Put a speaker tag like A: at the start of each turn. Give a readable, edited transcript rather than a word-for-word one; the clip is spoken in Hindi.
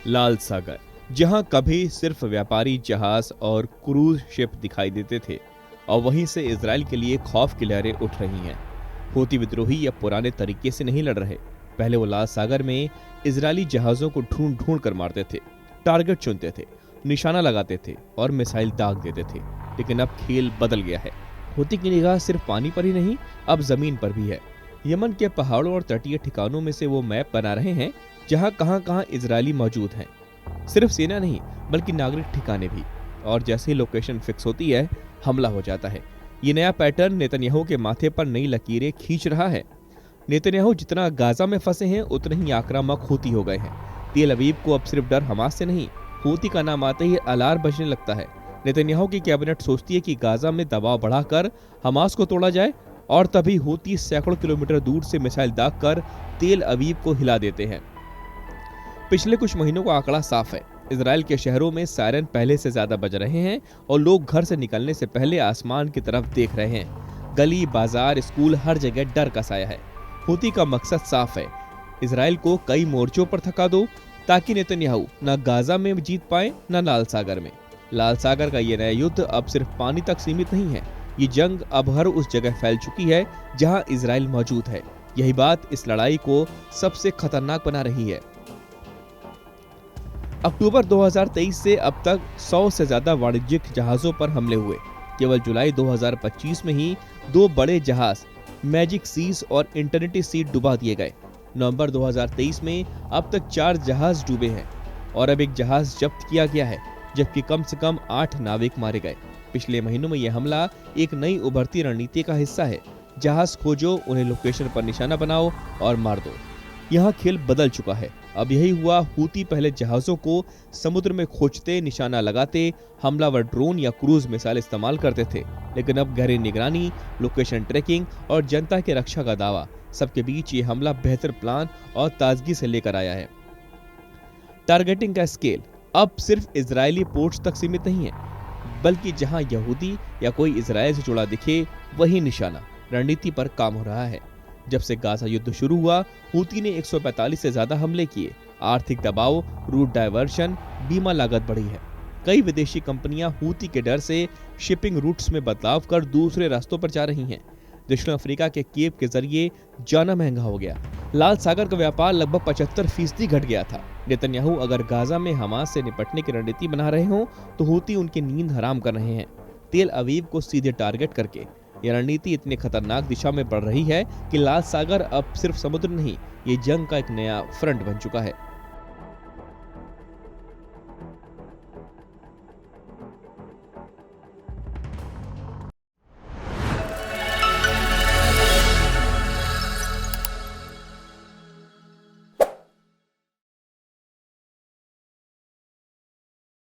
A: लाल सागर, जहां कभी सिर्फ व्यापारी जहाज और क्रूज शिप दिखाई देते थे और वहीं से इजराइल के लिए खौफ की लहरें उठ रही हैं। हूती विद्रोही अब पुराने तरीके से नहीं लड़ रहे। पहले वो लाल सागर में इजरायली जहाजों को ढूंढ ढूंढ कर मारते थे, टारगेट चुनते थे, निशाना लगाते थे और मिसाइल दाग देते थे। लेकिन अब खेल बदल गया है। हूती की निगाह सिर्फ पानी पर ही नहीं, अब जमीन पर भी है। यमन के पहाड़ों और तटीय ठिकानों में से वो मैप बना रहे हैं जहां कहां इजरायली मौजूद हैं। सिर्फ सेना नहीं बल्कि नागरिक ठिकाने भी। और जैसे ही लोकेशन फिक्स होती है, हमला हो जाता है। ये नया पैटर्न नेतन्याहू के माथे पर नई लकीरें खींच रहा है। नेतन्याहू जितना गाजा में फंसे हैं, उतने ही आक्रामक हूती हो गए हैं। तेल अवीव को अब सिर्फ डर हमास से नहीं, हूती का नाम आते ही अलार्म बजने लगता है। नेतन्याहू की कैबिनेट सोचती है कि गाजा में दबाव बढ़ाकर हमास को तोड़ा जाए, और तभी हूती सैकड़ों किलोमीटर दूर से मिसाइल दागकर तेल अवीव को हिला देते हैं। पिछले कुछ महीनों का आंकड़ा साफ है। इजराइल के शहरों में सायरन पहले से ज्यादा बज रहे हैं और लोग घर से निकलने से पहले आसमान की तरफ देख रहे हैं। गली, बाजार, स्कूल, हर जगह डर का साया है। हूती का मकसद साफ है, इजराइल को कई मोर्चों पर थका दो ताकि नेतन्याहू न गाजा में जीत पाए न लाल सागर में। लाल सागर का ये नया युद्ध अब सिर्फ पानी तक सीमित नहीं है। ये जंग अब हर उस जगह फैल चुकी है जहां इजराइल मौजूद है। यही बात इस लड़ाई को सबसे खतरनाक बना रही है। अक्टूबर 2023 से अब तक 100 से ज्यादा वाणिज्यिक जहाजों पर हमले हुए। केवल जुलाई 2025 में ही 2 बड़े जहाज मैजिक सीज और इंटरनिटी सीड डुबा दिए गए। नवंबर 2023 में अब तक 4 जहाज डूबे हैं और अब एक जहाज जब्त किया गया है, जबकि कम से कम 8 नाविक मारे गए। पिछले महीनों में यह हमला एक नई उभरती रणनीति का हिस्सा है। जहाज खोजो, उन्हें लोकेशन पर निशाना बनाओ और मार दो। यहाँ खेल बदल चुका है। अब यही हुआ। हूती पहले जहाजों को समुद्र में खोजते, निशाना लगाते, हमलावर ड्रोन या क्रूज मिसाइल इस्तेमाल करते थे। लेकिन अब गहरी निगरानी, लोकेशन ट्रैकिंग और जनता की रक्षा का दावा, सबके बीच ये हमला बेहतर प्लान और ताजगी से लेकर आया है। टारगेटिंग का स्केल अब सिर्फ इजरायली पोर्ट्स तक सीमित नहीं है, बल्कि जहां यहूदी या कोई इजराइल से जुड़ा दिखे, वही निशाना। रणनीति पर काम हो रहा है। जब से गाजा युद्ध शुरू हुआ, हूती ने 145 से ज्यादा हमले किए। आर्थिक दबाव, रूट डायवर्शन, बीमा लागत बढ़ी है। कई विदेशी कंपनियां हूती के डर से शिपिंग रूट्स में बदलाव कर दूसरे रास्तों पर जा रही हैं। दक्षिण अफ्रीका के केप के जरिए जाना महंगा हो गया। लाल सागर का व्यापार लगभग 75% घट गया था। नेतन्याहू अगर गाजा में हमास से निपटने की रणनीति बना रहे हों, तो हूती उनकी नींद हराम कर रहे हैं, तेल अवीव को सीधे टारगेट करके। यह रणनीति इतनी खतरनाक दिशा में बढ़ रही है कि लाल सागर अब सिर्फ समुद्र नहीं, ये जंग का एक नया फ्रंट बन चुका है।